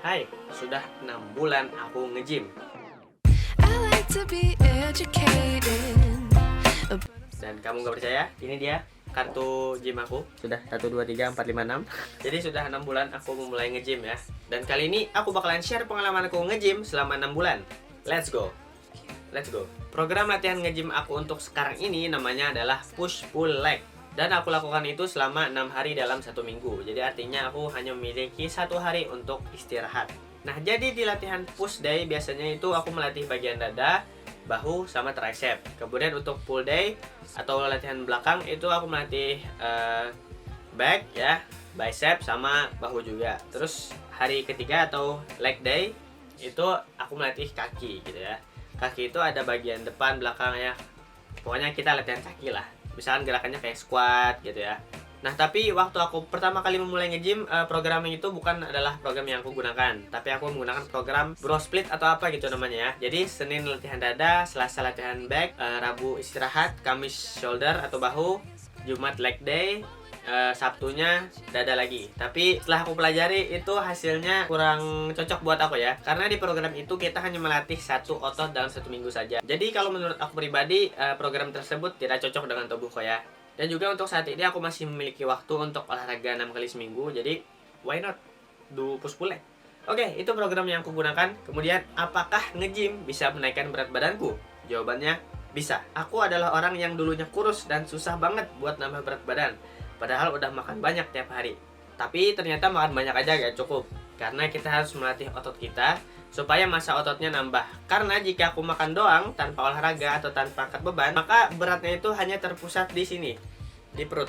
Hai, sudah 6 bulan aku nge-gym. I like to be educated. Dan kamu gak percaya? Ini dia kartu gym aku. Sudah 1, 2, 3, 4, 5, 6. Jadi sudah 6 bulan aku memulai nge-gym ya. Dan kali ini aku bakalan share pengalaman aku nge-gym selama 6 bulan. Let's go. Let's go. Program latihan nge-gym aku untuk sekarang ini namanya adalah push pull leg. Dan aku lakukan itu selama 6 hari dalam 1 minggu. Jadi artinya aku hanya memiliki 1 hari untuk istirahat. Nah, jadi di latihan push day biasanya itu aku melatih bagian dada, bahu, sama tricep. Kemudian untuk pull day atau latihan belakang itu aku melatih back ya, bicep sama bahu juga. Terus hari ketiga atau leg day itu aku melatih kaki gitu ya. Kaki itu ada bagian depan, belakang ya. Pokoknya kita latihan kaki lah. Misalkan gerakannya kayak squat gitu ya. Nah, tapi waktu aku pertama kali memulai nge-gym, program itu bukan adalah program yang aku gunakan, tapi aku menggunakan program bro split atau apa gitu namanya ya. Jadi Senin latihan dada, Selasa latihan back, Rabu istirahat, Kamis shoulder atau bahu, Jumat leg day, Sabtunya dada lagi. Tapi setelah aku pelajari itu hasilnya kurang cocok buat aku ya. Karena di program itu kita hanya melatih satu otot dalam 1 minggu saja. Jadi kalau menurut aku pribadi, program tersebut tidak cocok dengan tubuhku ya. Dan juga untuk saat ini aku masih memiliki waktu untuk olahraga 6 kali seminggu. Jadi why not do push pull leg. Oke, itu program yang aku gunakan. Kemudian apakah nge-gym bisa menaikkan berat badanku? Jawabannya bisa. Aku adalah orang yang dulunya kurus dan susah banget buat nambah berat badan. Padahal udah makan banyak tiap hari. Tapi ternyata makan banyak aja gak cukup. Karena kita harus melatih otot kita supaya massa ototnya nambah. Karena jika aku makan doang tanpa olahraga atau tanpa angkat beban, maka beratnya itu hanya terpusat di sini, di perut.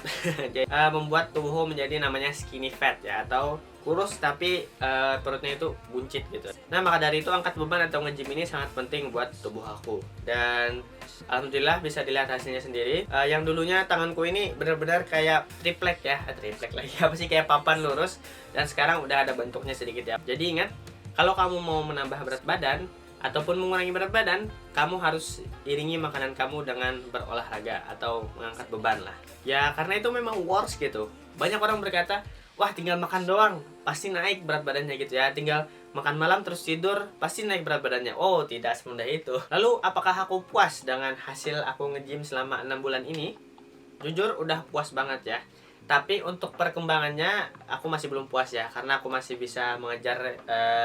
Jadi, membuat tubuhku menjadi namanya skinny fat ya, atau kurus tapi perutnya itu buncit gitu. Nah, maka dari itu angkat beban atau nge-gym ini sangat penting buat tubuh aku. Dan alhamdulillah bisa dilihat hasilnya sendiri. Yang dulunya tanganku ini benar-benar kayak triplek ya, triplek lagi apa sih, kayak papan lurus, dan sekarang udah ada bentuknya sedikit ya. Jadi ingat, kalau kamu mau menambah berat badan ataupun mengurangi berat badan, kamu harus iringi makanan kamu dengan berolahraga atau mengangkat beban lah. Ya karena itu memang works gitu. Banyak orang berkata, wah tinggal makan doang pasti naik berat badannya gitu ya. Tinggal makan malam terus tidur pasti naik berat badannya. Oh, tidak semudah itu. Lalu apakah aku puas dengan hasil aku nge-gym selama 6 bulan ini? Jujur udah puas banget ya. Tapi untuk perkembangannya aku masih belum puas ya, karena aku masih bisa mengejar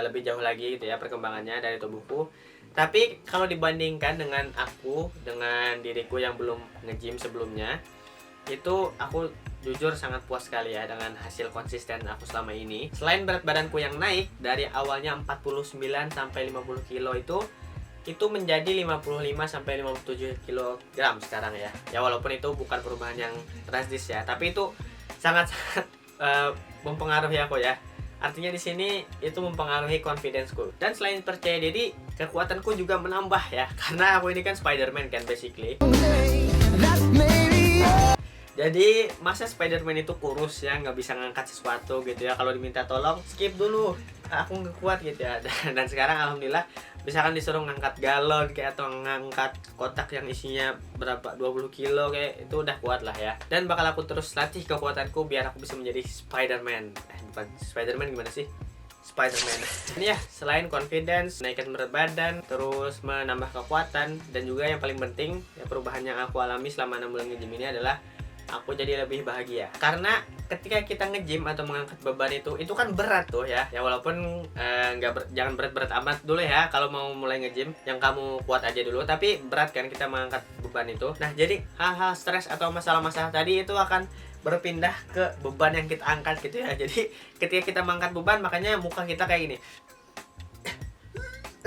lebih jauh lagi gitu ya perkembangannya dari tubuhku. Tapi kalau dibandingkan dengan diriku yang belum nge-gym sebelumnya, itu aku jujur sangat puas sekali ya dengan hasil konsisten aku selama ini. Selain berat badanku yang naik dari awalnya 49 sampai 50 kilo itu menjadi 55 sampai 57 kilogram sekarang ya. Ya walaupun itu bukan perubahan yang drastis ya, tapi itu sangat-sangat mempengaruhi aku ya. Artinya di sini itu mempengaruhi confidenceku. Dan selain percaya diri, kekuatanku juga menambah ya. Karena aku ini kan Spider-Man kan basically. Jadi masa Spider-Man itu kurus ya, nggak bisa ngangkat sesuatu gitu ya. Kalau diminta tolong skip dulu, aku nggak kuat gitu ya. Dan sekarang alhamdulillah misalkan disuruh ngangkat galon kayak atau ngangkat kotak yang isinya berapa 20 kilo kayak itu udah kuat lah ya. Dan bakal aku terus latih kekuatanku biar aku bisa menjadi Spider-Man. Bukan Spider-Man, gimana sih? Spider-Man. Ini ya, selain confidence, naikkan berat badan, terus menambah kekuatan, dan juga yang paling penting ya, perubahan yang aku alami selama 6 bulan nge-gym ini adalah aku jadi lebih bahagia. Karena ketika kita nge-gym atau mengangkat beban itu kan berat tuh ya. Ya walaupun jangan berat-berat amat dulu ya kalau mau mulai nge-gym. Yang kamu kuat aja dulu, tapi berat kan kita mengangkat beban itu. Nah, jadi hal-hal stres atau masalah-masalah tadi itu akan berpindah ke beban yang kita angkat gitu ya. Jadi ketika kita mengangkat beban, makanya muka kita kayak gini.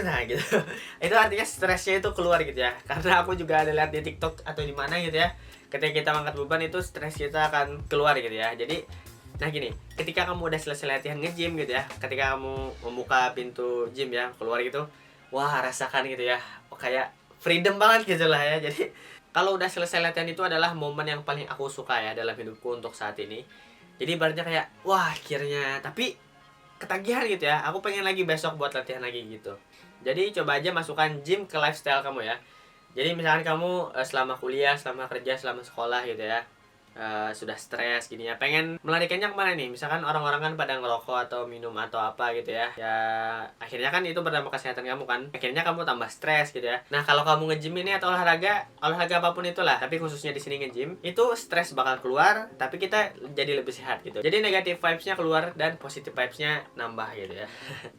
Nah gitu. Itu artinya stresnya itu keluar gitu ya. Karena aku juga ada lihat di TikTok atau di mana gitu ya, ketika kita mengangkat beban itu stres kita akan keluar gitu ya. Jadi nah gini, ketika kamu udah selesai latihan nge-gym gitu ya, ketika kamu membuka pintu gym ya, keluar gitu, wah rasakan gitu ya, kayak freedom banget gitu lah ya. Jadi kalau udah selesai latihan itu adalah momen yang paling aku suka ya dalam hidupku untuk saat ini. Jadi ibaratnya kayak wah akhirnya, tapi ketagihan gitu ya, aku pengen lagi besok buat latihan lagi gitu. Jadi coba aja masukkan gym ke lifestyle kamu ya. Jadi misalkan kamu selama kuliah, selama kerja, selama sekolah gitu ya, sudah stres gini ya, pengen melarikannya kemana nih, misalkan orang-orang kan pada ngerokok atau minum atau apa gitu ya, ya akhirnya kan itu berdampak kesehatan kamu kan, akhirnya kamu tambah stres gitu ya. Nah kalau kamu nge-gym ini atau olahraga apapun itulah, tapi khususnya di sini nge-gym, itu stres bakal keluar, tapi kita jadi lebih sehat gitu. Jadi negatif vibes-nya keluar dan positif vibes-nya nambah gitu ya.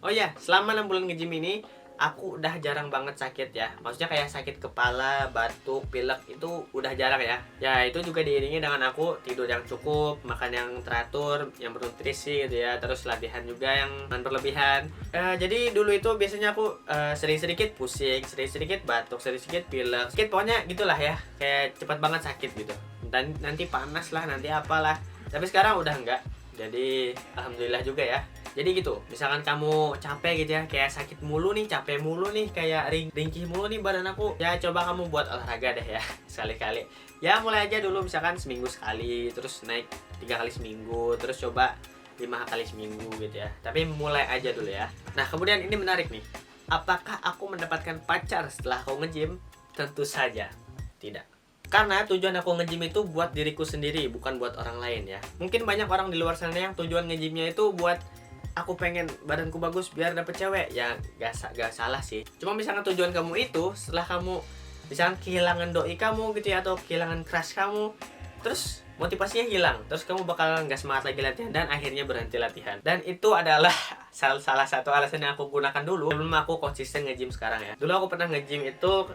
Oh ya, selama 6 bulan nge-gym ini aku udah jarang banget sakit ya. Maksudnya kayak sakit kepala, batuk, pilek itu udah jarang ya. Ya itu juga diiringi dengan aku tidur yang cukup, makan yang teratur, yang bernutrisi gitu ya. Terus latihan juga yang non berlebihan. Jadi dulu itu biasanya aku sering sedikit pusing, sering sedikit batuk, sering sedikit pilek. Sedikit pokoknya gitulah ya. Kayak cepat banget sakit gitu. Dan nanti panas lah, nanti apalah. Tapi sekarang udah enggak. Jadi alhamdulillah juga ya. Jadi gitu, misalkan kamu capek gitu ya, kayak sakit mulu nih, capek mulu nih, kayak ringkih mulu nih badan aku, ya coba kamu buat olahraga deh ya, sekali-kali. Ya mulai aja dulu, misalkan seminggu sekali, terus naik 3 kali seminggu, terus coba 5 kali seminggu gitu ya. Tapi mulai aja dulu ya. Nah kemudian ini menarik nih, apakah aku mendapatkan pacar setelah aku nge-gym? Tentu saja tidak. Karena tujuan aku nge-gym itu buat diriku sendiri, bukan buat orang lain ya. Mungkin banyak orang di luar sana yang tujuan nge-gymnya itu buat aku pengen badanku bagus biar dapet cewek. Ya gak salah sih. Cuma misalkan tujuan kamu itu setelah kamu misalkan kehilangan doi kamu gitu ya, atau kehilangan crush kamu, terus motivasinya hilang, terus kamu bakal nggak semangat lagi latihan dan akhirnya berhenti latihan. Dan itu adalah salah satu alasan yang aku gunakan dulu sebelum aku konsisten nge-gym sekarang ya. Dulu aku pernah nge-gym itu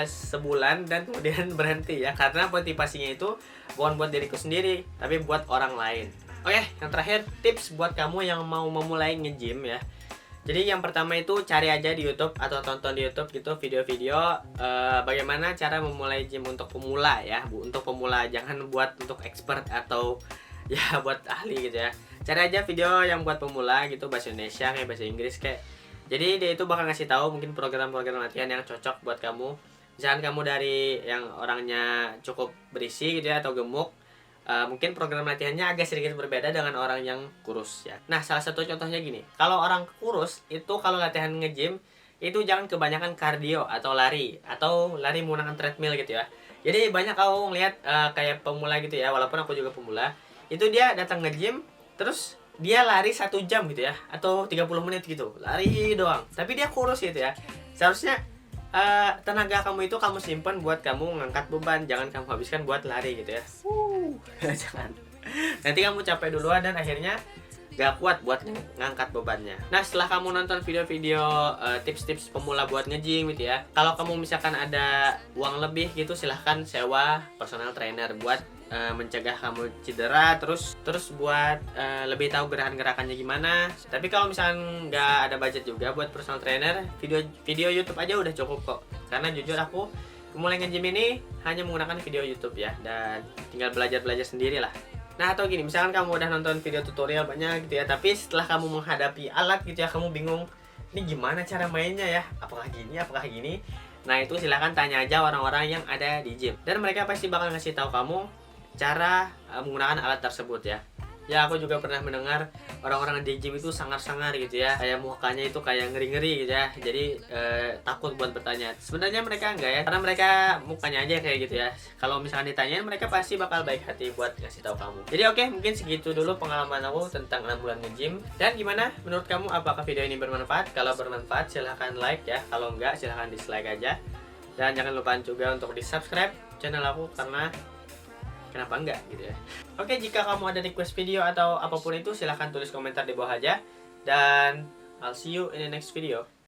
sebulan dan kemudian berhenti ya, karena motivasinya itu bukan buat diriku sendiri tapi buat orang lain. Oke, yang terakhir tips buat kamu yang mau memulai nge-gym ya. Jadi yang pertama itu cari aja di YouTube atau tonton di YouTube gitu video-video bagaimana cara memulai gym untuk pemula ya, untuk pemula, jangan buat untuk expert atau ya buat ahli gitu ya. Cari aja video yang buat pemula gitu, bahasa Indonesia kayak bahasa Inggris kayak. Jadi dia itu bakal ngasih tahu mungkin program-program latihan yang cocok buat kamu. Misalkan kamu dari yang orangnya cukup berisi gitu ya atau gemuk, mungkin program latihannya agak sedikit berbeda dengan orang yang kurus ya. Nah salah satu contohnya gini, kalau orang kurus itu kalau latihan nge-gym itu jangan kebanyakan kardio atau lari menggunakan treadmill gitu ya. Jadi banyak kamu ngeliat kayak pemula gitu ya, walaupun aku juga pemula, itu dia datang nge-gym terus dia lari 1 jam gitu ya, atau 30 menit gitu, lari doang, tapi dia kurus gitu ya. Seharusnya tenaga kamu itu kamu simpan buat kamu ngangkat beban, jangan kamu habiskan buat lari gitu ya. Jangan. Nanti kamu capek duluan dan akhirnya gak kuat buat ngangkat bebannya. Nah setelah kamu nonton video-video tips-tips pemula buat nge-gym gitu ya, kalau kamu misalkan ada uang lebih gitu, silahkan sewa personal trainer buat mencegah kamu cedera, terus buat lebih tahu gerakan-gerakannya gimana. Tapi kalau misalkan nggak ada budget juga buat personal trainer, video YouTube aja udah cukup kok. Karena jujur aku mulai nge-gym ini hanya menggunakan video YouTube ya, dan tinggal belajar sendiri lah. Nah atau gini, misalkan kamu udah nonton video tutorial banyak gitu ya, tapi setelah kamu menghadapi alat gitu ya, kamu bingung ini gimana cara mainnya ya, apakah gini. Nah itu silahkan tanya aja orang-orang yang ada di gym, dan mereka pasti bakal ngasih tahu kamu cara menggunakan alat tersebut ya. Ya aku juga pernah mendengar orang-orang di gym itu sangar-sangar gitu ya, kayak mukanya itu kayak ngeri-ngeri gitu ya. Jadi takut buat bertanya. Sebenarnya mereka enggak ya, karena mereka mukanya aja kayak gitu ya. Kalau misalkan ditanyain, mereka pasti bakal baik hati buat ngasih tahu kamu. Jadi oke, mungkin segitu dulu pengalaman aku tentang 6 bulan nge-gym. Dan gimana menurut kamu, apakah video ini bermanfaat? Kalau bermanfaat silahkan like ya, kalau enggak silahkan dislike aja. Dan jangan lupa juga untuk di subscribe channel aku, karena kenapa enggak gitu ya. Oke, jika kamu ada request video atau apapun itu, silahkan tulis komentar di bawah aja. Dan I'll see you in the next video.